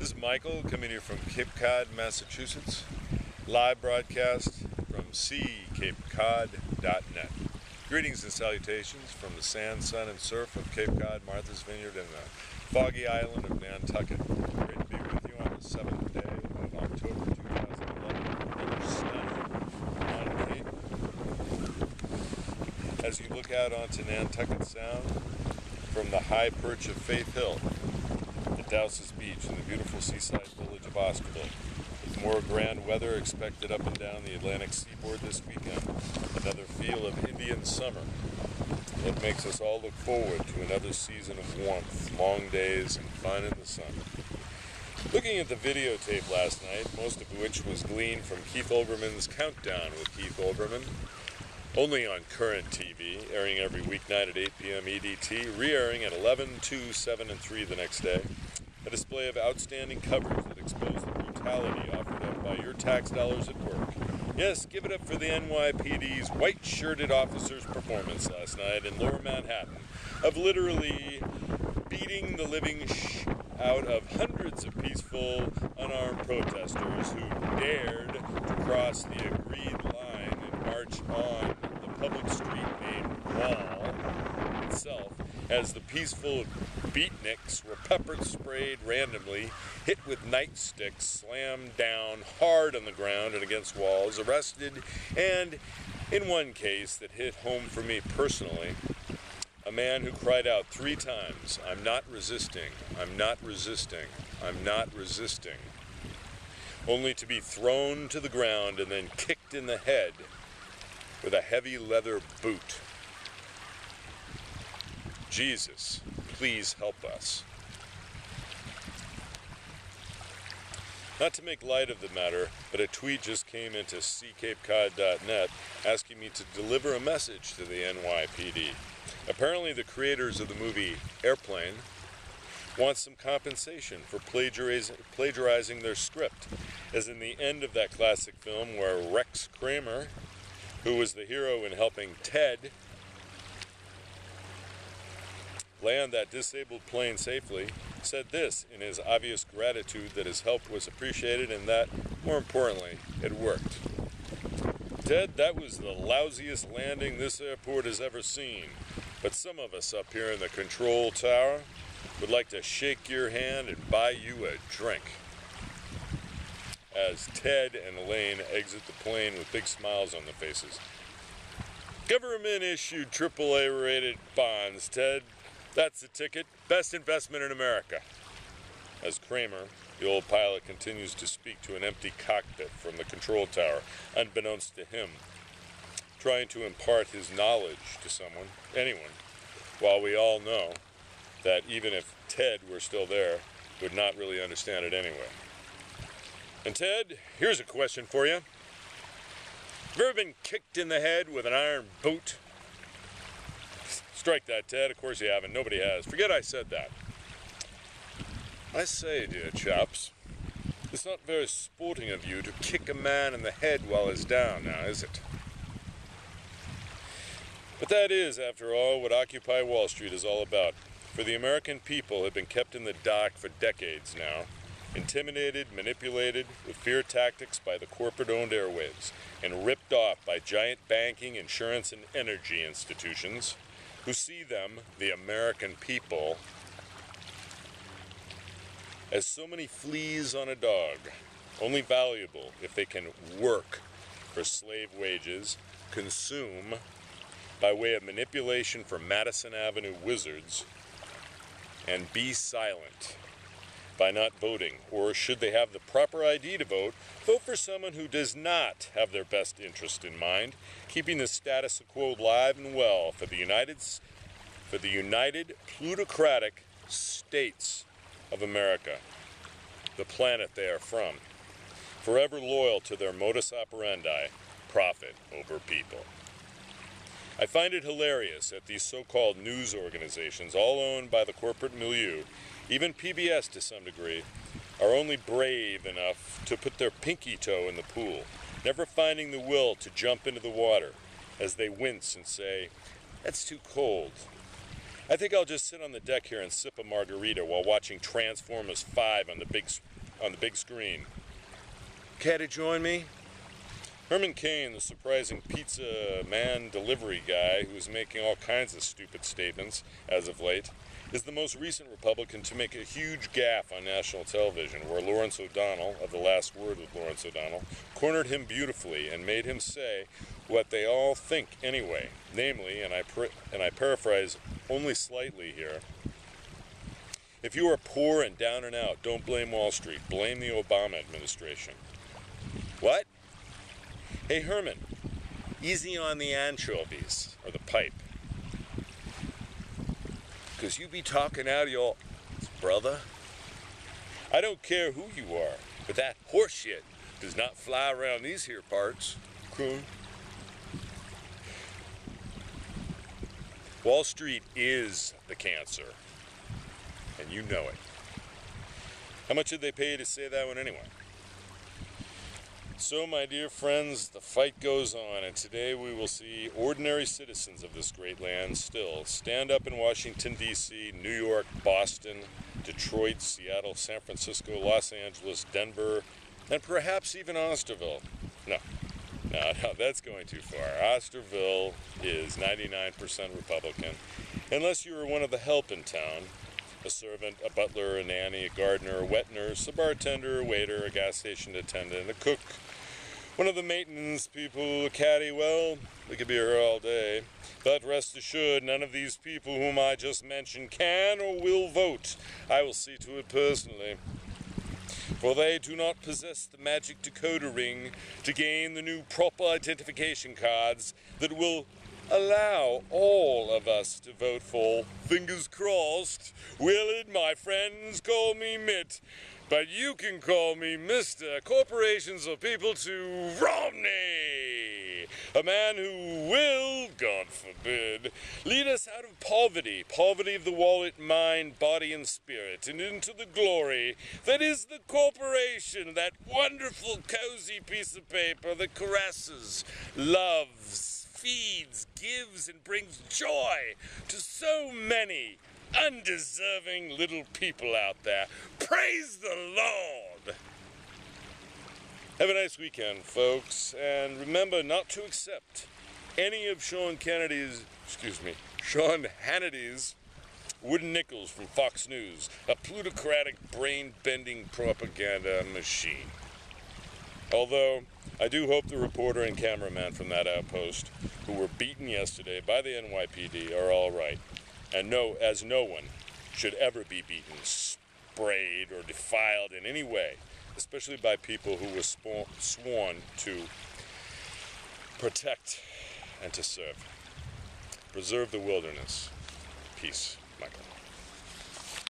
This is Michael coming here from Cape Cod, Massachusetts. Live broadcast from seacapecod.net. Greetings and salutations from the sand, sun, and surf of Cape Cod, Martha's Vineyard, and the foggy island of Nantucket. Great to be with you on the 7th day of October 2011. Another stunner on Cape. As you look out onto Nantucket Sound from the high perch of Faith Hill, Dowses Beach in the beautiful seaside village of Osterville. With more grand weather expected up and down the Atlantic seaboard this weekend. Another feel of Indian summer. It makes us all look forward to another season of warmth, long days, and fun in the sun. Looking at the videotape last night, most of which was gleaned from Keith Olbermann's Countdown with Keith Olbermann, only on Current TV, airing every weeknight at 8 p.m. EDT, re-airing at 11, 2, 7, and 3 the next day. A display of outstanding coverage that exposed the brutality offered up by your tax dollars at work. Yes, give it up for the NYPD's white-shirted officer's performance last night in Lower Manhattan of literally beating the living out of hundreds of peaceful, unarmed protesters who dared to cross the agreed line and march on the public street named Wall itself, as the peaceful beatniks were pepper sprayed randomly, hit with nightsticks, slammed down hard on the ground and against walls, arrested, and in one case that hit home for me personally, a man who cried out 3 times, "I'm not resisting, I'm not resisting, I'm not resisting," only to be thrown to the ground and then kicked in the head with a heavy leather boot. Jesus, please help us. Not to make light of the matter, but a tweet just came into seacapecod.net asking me to deliver a message to the NYPD. Apparently the creators of the movie Airplane want some compensation for plagiarizing their script, as in the end of that classic film where Rex Kramer, who was the hero in helping Ted land that disabled plane safely, said this in his obvious gratitude that his help was appreciated and that, more importantly, it worked. "Ted, that was the lousiest landing this airport has ever seen, but some of us up here in the control tower would like to shake your hand and buy you a drink." As Ted and Elaine exit the plane with big smiles on their faces. "Government-issued AAA-rated bonds, Ted. That's the ticket. Best investment in America." As Kramer, the old pilot, continues to speak to an empty cockpit from the control tower, unbeknownst to him, trying to impart his knowledge to anyone, while we all know that even if Ted were still there, would not really understand it anyway. And Ted, here's a question for you. Have you ever been kicked in the head with an iron boot? Strike that, Ted. Of course you haven't. Nobody has. Forget I said that. I say, dear chaps, it's not very sporting of you to kick a man in the head while he's down now, is it? But that is, after all, what Occupy Wall Street is all about. For the American people have been kept in the dock for decades now, intimidated, manipulated with fear tactics by the corporate-owned airwaves, and ripped off by giant banking, insurance, and energy institutions, who see them, the American people, as so many fleas on a dog, only valuable if they can work for slave wages, consume by way of manipulation for Madison Avenue wizards, and be silent by not voting, or should they have the proper ID to vote, vote for someone who does not have their best interest in mind, keeping the status quo alive and well for the United Plutocratic States of America, the planet they are from, forever loyal to their modus operandi, profit over people. I find it hilarious that these so-called news organizations, all owned by the corporate milieu, even PBS to some degree, are only brave enough to put their pinky toe in the pool, never finding the will to jump into the water, as they wince and say, "That's too cold." I think I'll just sit on the deck here and sip a margarita while watching Transformers 5 on the big screen. Care to join me? Herman Cain, the surprising pizza man delivery guy who is making all kinds of stupid statements as of late, is the most recent Republican to make a huge gaffe on national television, where Lawrence O'Donnell, of The Last Word with Lawrence O'Donnell, cornered him beautifully and made him say what they all think anyway, namely, and I paraphrase only slightly here, if you are poor and down and out, don't blame Wall Street, blame the Obama administration. What? Hey Herman, easy on the anchovies, or the pipe. Because you be talking out of your brother. I don't care who you are, but that horse shit does not fly around these here parts. Cool. Wall Street is the cancer, and you know it. How much did they pay you to say that one anyway? So, my dear friends, the fight goes on, and today we will see ordinary citizens of this great land still stand up in Washington, D.C., New York, Boston, Detroit, Seattle, San Francisco, Los Angeles, Denver, and perhaps even Osterville. No, that's going too far. Osterville is 99% Republican, unless you were one of the help in town. A servant, a butler, a nanny, a gardener, a wet nurse, a bartender, a waiter, a gas station attendant, a cook, one of the maintenance people, a caddy. Well, we could be here all day. But rest assured, none of these people whom I just mentioned can or will vote. I will see to it personally. For they do not possess the magic decoder ring to gain the new proper identification cards that will allow all of us to vote for. Fingers crossed. Willard, my friends, call me Mitt, but you can call me Mr. Corporations are people to Romney, a man who will, God forbid, lead us out of poverty of the wallet, mind, body, and spirit, and into the glory that is the corporation, that wonderful, cozy piece of paper that caresses, loves, feeds, gives, and brings joy to so many undeserving little people out there. Praise the Lord! Have a nice weekend, folks, and remember not to accept any of Sean Hannity's wooden nickels from Fox News, a plutocratic, brain-bending propaganda machine. Although, I do hope the reporter and cameraman from that outpost, who were beaten yesterday by the NYPD, are all right. And no one should ever be beaten, sprayed, or defiled in any way, especially by people who were sworn to protect and to serve. Preserve the wilderness. Peace, Michael.